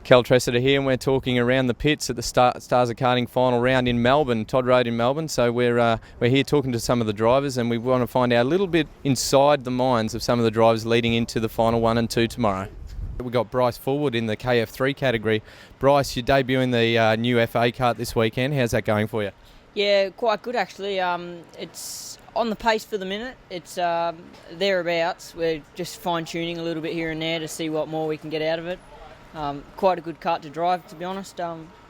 Kel Treseder here, and we're talking around the pits at the Stars of Karting final round in Melbourne, Todd Road in Melbourne. So we're here talking to some of the drivers, and we want to find out a little bit inside the minds of some of the drivers leading into the final 1 and 2 tomorrow. We've got Bryce Fullwood in the KF3 category. Bryce, you're debuting the new FA kart this weekend. How's that going for you? Yeah, quite good actually. It's on the pace for the minute. It's thereabouts. We're just fine-tuning a little bit here and there to see what more we can get out of it. Quite a good kart to drive, to be honest.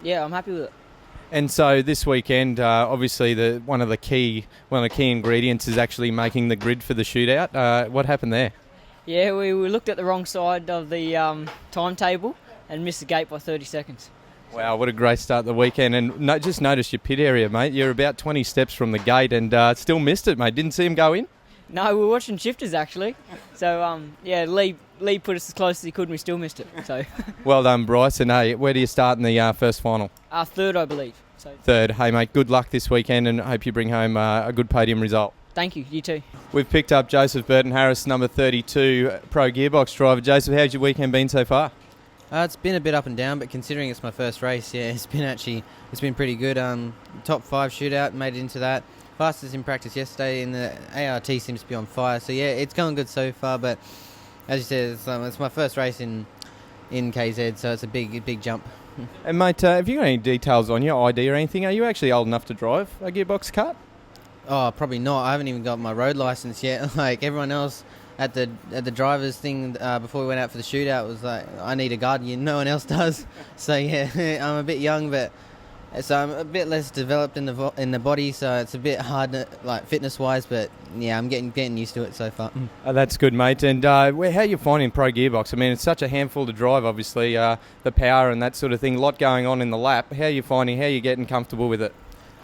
Yeah, I'm happy with it. And so this weekend, obviously, one of the key ingredients is actually making the grid for the shootout. What happened there? Yeah, we looked at the wrong side of the timetable and missed the gate by 30 seconds. Wow, what a great start to the weekend. And just notice your pit area, mate. You're about 20 steps from the gate and still missed it, mate. Didn't see him go in? No, we were watching shifters, actually. So, yeah, Lee put us as close as he could and we still missed it. So Well done, Bryce. And where do you start in the first final? Third, I believe. So third. Hey, mate, good luck this weekend and I hope you bring home a good podium result. Thank you. You too. We've picked up Joseph Burton-Harris, number 32, Pro Gearbox driver. Joseph, how's your weekend been so far? It's been a bit up and down, but considering it's my first race, yeah, it's been pretty good. Top 5 shootout, made it into that. Fastest in practice yesterday, and the ART seems to be on fire. So yeah, it's going good so far. But as you said, it's my first race in KZ, so it's a big jump. And mate, have you got any details on your ID or anything? Are you actually old enough to drive a gearbox kart? Oh, probably not. I haven't even got my road license yet. Like everyone else at the drivers thing before we went out for the shootout was like, I need a guardian. No one else does. So yeah, I'm a bit young, but so I'm a bit less developed in the body. So it's a bit hard, like fitness wise. But yeah, I'm getting used to it so far. Oh, that's good, mate. And how are you finding Pro Gearbox? I mean, it's such a handful to drive. Obviously, the power and that sort of thing. A lot going on in the lap. How are you finding? How are you getting comfortable with it?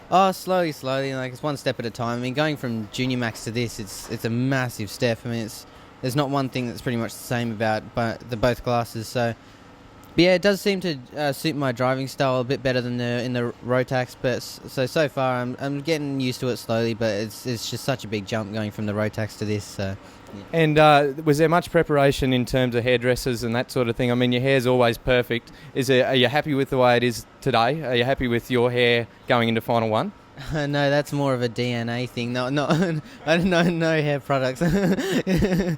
Oh, slowly. Like it's one step at a time. I mean, going from Junior Max to this, it's a massive step. I mean, there's not one thing that's pretty much the same about both classes. So, but yeah, it does seem to suit my driving style a bit better than in the Rotax. But so far, I'm getting used to it slowly. But it's just such a big jump going from the Rotax to this. So. Yeah. And was there much preparation in terms of hairdressers and that sort of thing? I mean, your hair's always perfect. Are you happy with the way it is today? Are you happy with your hair going into Final 1? No, that's more of a DNA thing. No, I don't know, no hair products. Hey,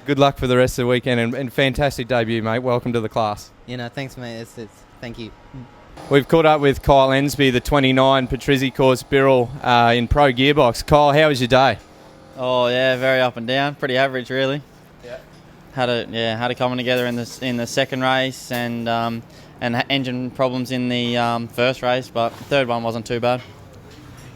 good luck for the rest of the weekend and fantastic debut, mate. Welcome to the class. Thanks, mate. Thank you. We've caught up with Kyle Ensby, the 29 Patrizzi Course Birrell in Pro Gearbox. Kyle, how was your day? Oh yeah, very up and down. Pretty average, really. Yeah. Had it coming together in the second race and engine problems in the first race, but the third one wasn't too bad.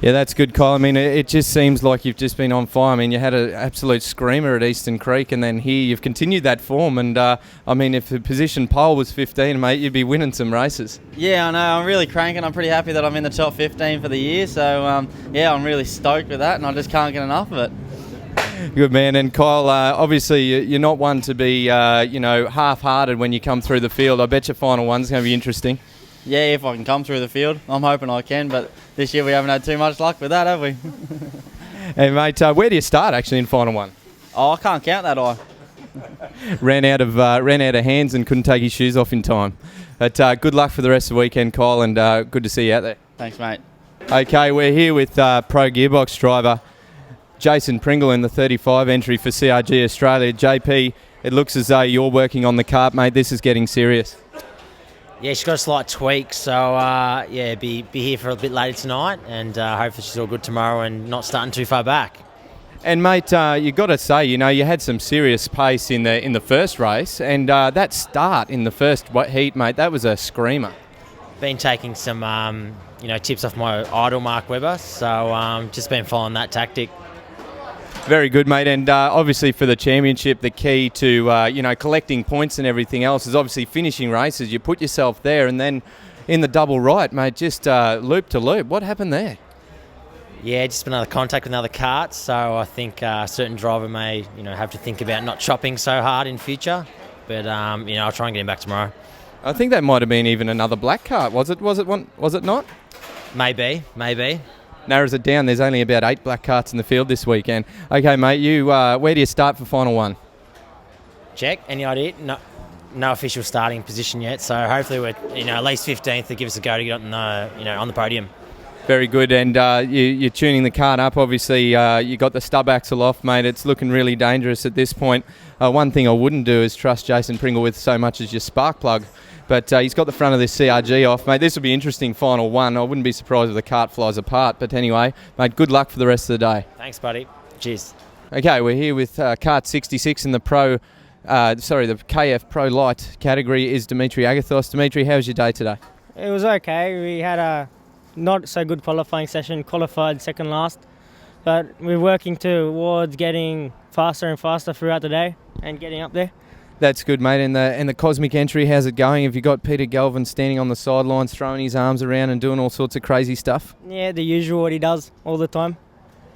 Yeah, that's good, Kyle. I mean, it just seems like you've just been on fire. I mean, you had an absolute screamer at Eastern Creek, and then here you've continued that form. And I mean, if the position pole was 15, mate, you'd be winning some races. Yeah, I know. I'm really cranking. I'm pretty happy that I'm in the top 15 for the year. So yeah, I'm really stoked with that, and I just can't get enough of it. Good man. And Kyle, obviously you're not one to be half-hearted when you come through the field. I bet your final one's going to be interesting. Yeah, if I can come through the field, I'm hoping I can. But this year we haven't had too much luck with that, have we? Hey mate, where do you start actually in final 1? Oh, I can't count that high. ran out of hands and couldn't take his shoes off in time. But good luck for the rest of the weekend, Kyle, and good to see you out there. Thanks, mate. Okay, we're here with Pro Gearbox driver Jason Pringle in the 35 entry for CRG Australia. JP, it looks as though you're working on the kart, mate. This is getting serious. Yeah, she's got a slight tweak, so yeah, be here for a bit later tonight, and hopefully she's all good tomorrow and not starting too far back. And mate, you got to say, you had some serious pace in the first race, and that start in the first heat, mate, that was a screamer. Been taking some tips off my idol Mark Webber, so just been following that tactic. Very good, mate. And obviously for the championship, the key to collecting points and everything else is obviously finishing races. You put yourself there, and then in the double right, mate, just loop to loop. What happened there? Yeah, just another contact with another kart. So I think a certain driver may have to think about not chopping so hard in future. But I'll try and get him back tomorrow. I think that might have been even another black kart. Was it not? Maybe. Narrows it down. There's only about 8 black karts in the field this weekend. Okay, mate, you where do you start for final 1? Check. Any idea? No. no official starting position yet. So hopefully we're at least 15th to give us a go to get on the podium. Very good, and you're tuning the kart up. Obviously, you got the stub axle off, mate. It's looking really dangerous at this point. One thing I wouldn't do is trust Jason Pringle with so much as your spark plug. But he's got the front of this CRG off, mate. This will be interesting, final one. I wouldn't be surprised if the kart flies apart. But anyway, mate, good luck for the rest of the day. Thanks, buddy. Cheers. Okay, we're here with kart 66 in the the KF Pro Light category is Dimitri Agathos. Dimitri, how was your day today? It was okay. We had a not so good qualifying session, qualified second last, but we're working towards getting faster and faster throughout the day and getting up there. That's good, mate. And the cosmic entry, how's it going? Have you got Peter Galvin standing on the sidelines, throwing his arms around and doing all sorts of crazy stuff? Yeah, the usual what he does all the time.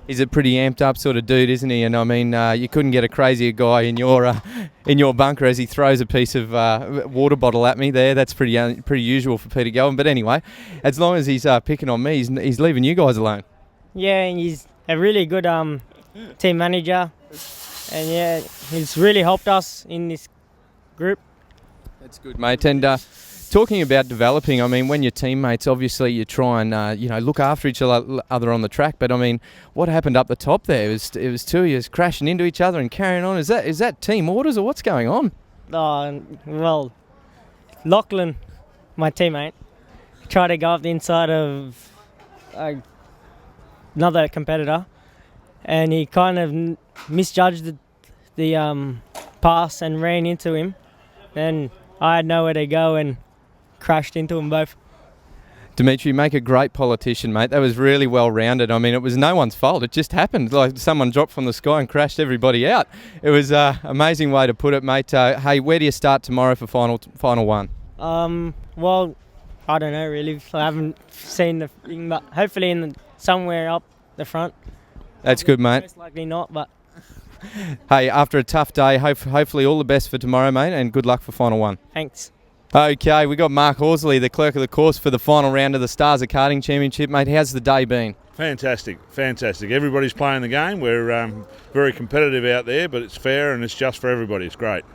He's a pretty amped up sort of dude, isn't he? And I mean, you couldn't get a crazier guy in your bunker as he throws a piece of water bottle at me there. That's pretty usual for Peter Galvin. But anyway, as long as he's picking on me, he's leaving you guys alone. Yeah, and he's a really good team manager, and yeah, he's really helped us in this group. That's good, mate. And talking about developing, I mean, when you're teammates, obviously you try and look after each other on the track. But I mean, what happened up the top there? It was two of you crashing into each other and carrying on. Is that team orders or what's going on? Well, Lachlan, my teammate, tried to go up the inside of another competitor, and he kind of misjudged the pass and ran into him. Then I had nowhere to go and crashed into them both. Dimitri, you make a great politician, mate. That was really well rounded. I mean, it was no one's fault. It just happened. Like someone dropped from the sky and crashed everybody out. It was an amazing way to put it, mate. Hey, where do you start tomorrow for final one? Well, I don't know really. I haven't seen the thing, but hopefully somewhere up the front. That's good, mate. Most likely not, but. Hey, after a tough day, hopefully all the best for tomorrow, mate, and good luck for final one. Thanks. Okay, we got Mark Horsley, the clerk of the course, for the final round of the Stars of Karting Championship. Mate, how's the day been? Fantastic. Everybody's playing the game. We're very competitive out there, but it's fair and it's just for everybody. It's great.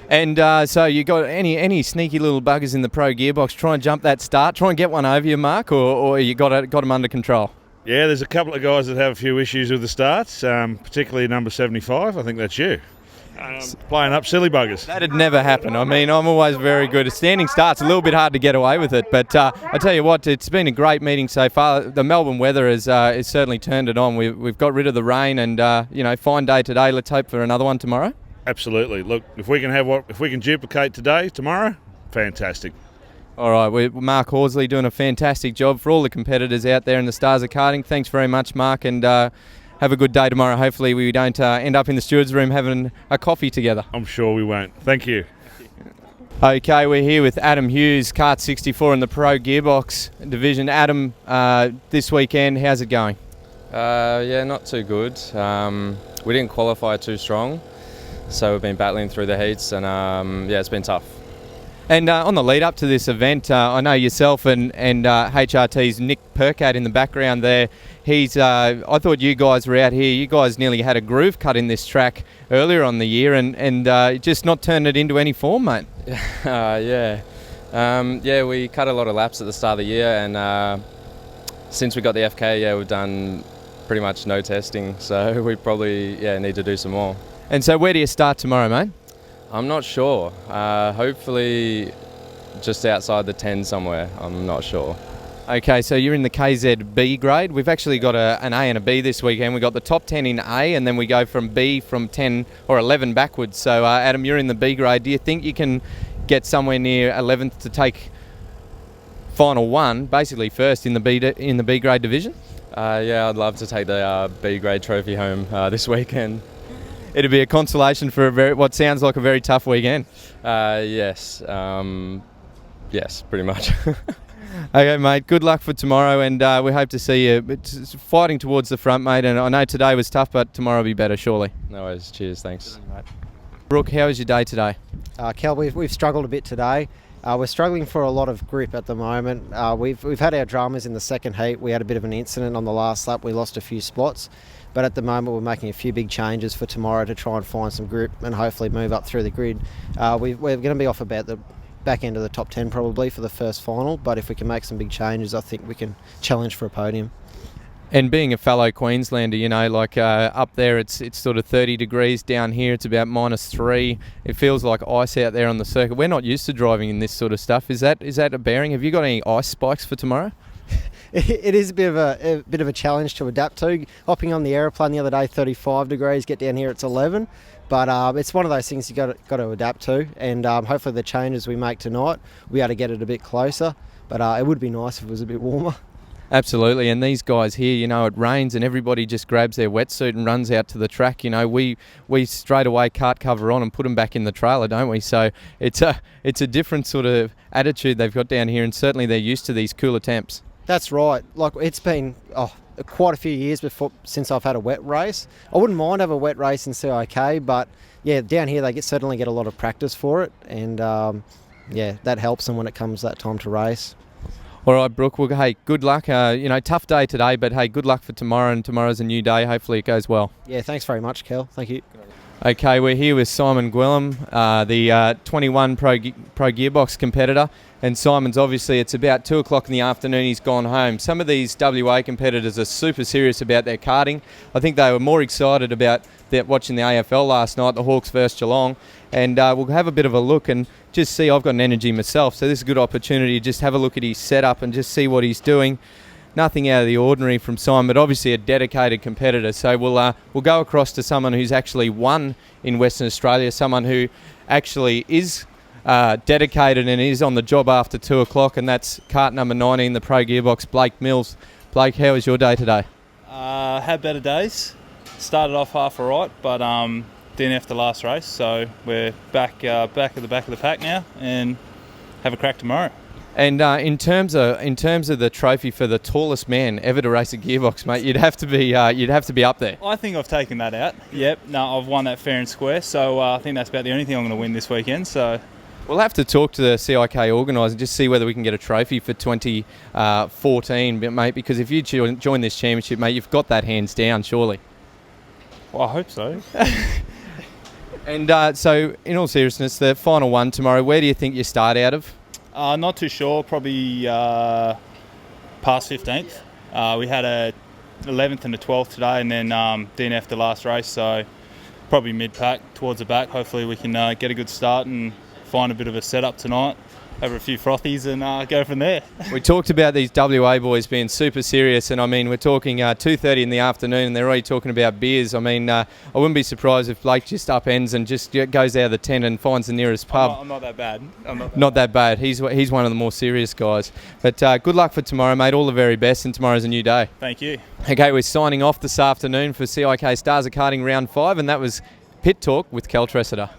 And so you got any sneaky little buggers in the Pro gearbox? Try and jump that start. Try and get one over you, Mark, or you got them under control? Yeah, there's a couple of guys that have a few issues with the starts, particularly number 75. I think that's you. Playing up silly buggers. That'd never happen. I mean, I'm always very good. A standing start's a little bit hard to get away with it, but I tell you what, it's been a great meeting so far. The Melbourne weather has certainly turned it on. We've got rid of the rain, and fine day today. Let's hope for another one tomorrow. Absolutely. Look, if we can duplicate tomorrow, fantastic. All right, Mark Horsley doing a fantastic job for all the competitors out there in the Stars of Karting. Thanks very much, Mark, and have a good day tomorrow. Hopefully we don't end up in the stewards' room having a coffee together. I'm sure we won't. Thank you. Okay, we're here with Adam Hughes, Kart 64 in the Pro Gearbox division. Adam, this weekend, how's it going? Yeah, not too good. We didn't qualify too strong, so we've been battling through the heats, and it's been tough. And on the lead up to this event, I know yourself and HRT's Nick Percat in the background there. I thought you guys were out here. You guys nearly had a groove cut in this track earlier on the year, and just not turned it into any form, mate. Yeah, we cut a lot of laps at the start of the year, and since we got the FK, we've done pretty much no testing. So we probably need to do some more. And so, where do you start tomorrow, mate? I'm not sure. Hopefully just outside the 10 somewhere. I'm not sure. Okay, so you're in the KZ B grade. We've actually got an A and a B this weekend. We've got the top 10 in A, and then we go from B from 10 or 11 backwards. So, Adam, you're in the B grade. Do you think you can get somewhere near 11th to take final one, basically first in the B grade division? I'd love to take the B grade trophy home this weekend. It'd be a consolation for what sounds like a very tough weekend. Yes, pretty much. Okay, mate, good luck for tomorrow, and we hope to see you fighting towards the front, mate. And I know today was tough, but tomorrow will be better, surely. No worries, cheers, thanks. Brooke, how was your day today? Kel, we've struggled a bit today. We're struggling for a lot of grip at the moment. We've had our dramas in the second heat. We had a bit of an incident on the last lap. We lost a few spots. But at the moment, we're making a few big changes for tomorrow to try and find some grip and hopefully move up through the grid. We're going to be off about the back end of the top 10 probably for the first final. But if we can make some big changes, I think we can challenge for a podium. And being a fellow Queenslander, you know, like up there it's sort of 30 degrees. Down here it's about -3. It feels like ice out there on the circuit. We're not used to driving in this sort of stuff. Is that a bearing? Have you got any ice spikes for tomorrow? It is a bit of a challenge to adapt to. Hopping on the aeroplane the other day, 35 degrees. Get down here, it's 11. But it's one of those things you got to adapt to. And hopefully the changes we make tonight, we'll be able to get it a bit closer. But it would be nice if it was a bit warmer. Absolutely, and these guys here, you know, it rains and everybody just grabs their wetsuit and runs out to the track. You know, we straight away cart cover on and put them back in the trailer, don't we? So it's a different sort of attitude they've got down here, and certainly they're used to these cooler temps. That's right. Like, it's been quite a few years since I've had a wet race. I wouldn't mind have a wet race in CIK, but yeah, down here they certainly get a lot of practice for it, and yeah, that helps them when it comes that time to race. All right, Brooke. Well, hey, good luck. You know, tough day today, but hey, good luck for tomorrow, and tomorrow's a new day. Hopefully it goes well. Yeah, thanks very much, Kel. Thank you. Okay, we're here with Simon Gwillim, the 21 Pro Gearbox competitor. And Simon's obviously, it's about 2 o'clock in the afternoon, he's gone home. Some of these WA competitors are super serious about their karting. I think they were more excited about watching the AFL last night, the Hawks versus Geelong. And we'll have a bit of a look and just see. I've got an energy myself, so this is a good opportunity to just have a look at his setup and just see what he's doing. Nothing out of the ordinary from Simon, but obviously a dedicated competitor. So we'll go across to someone who's actually won in Western Australia, someone who actually is dedicated and is on the job after 2 o'clock, and that's kart number 19, the Pro Gearbox, Blake Mills. Blake, how was your day today? Had better days. Started off half alright, but didn't have the last race, so we're back at the back of the pack now and have a crack tomorrow. And in terms of the trophy for the tallest man ever to race a gearbox, mate, you'd have to be up there. I think I've taken that out. Yep, no, I've won that fair and square. So I think that's about the only thing I'm going to win this weekend. So we'll have to talk to the CIK organiser and just see whether we can get a trophy for 2014, mate. Because if you join this championship, mate, you've got that hands down, surely. Well, I hope so. And so, in all seriousness, the final one tomorrow. Where do you think you start out of? Not too sure. Probably past 15th. We had a 11th and a 12th today, and then DNF the last race. So probably mid-pack towards the back. Hopefully we can get a good start and find a bit of a setup tonight. Have a few frothies and go from there. We talked about these WA boys being super serious, and I mean, we're talking 2:30 in the afternoon, and they're already talking about beers. I mean, I wouldn't be surprised if Blake just upends and just goes out of the tent and finds the nearest pub. I'm not that bad. Not that bad. He's one of the more serious guys. But good luck for tomorrow, mate. All the very best, and tomorrow's a new day. Thank you. Okay, we're signing off this afternoon for CIK Stars of Karting Round 5, and that was Pit Talk with Kel Treseder.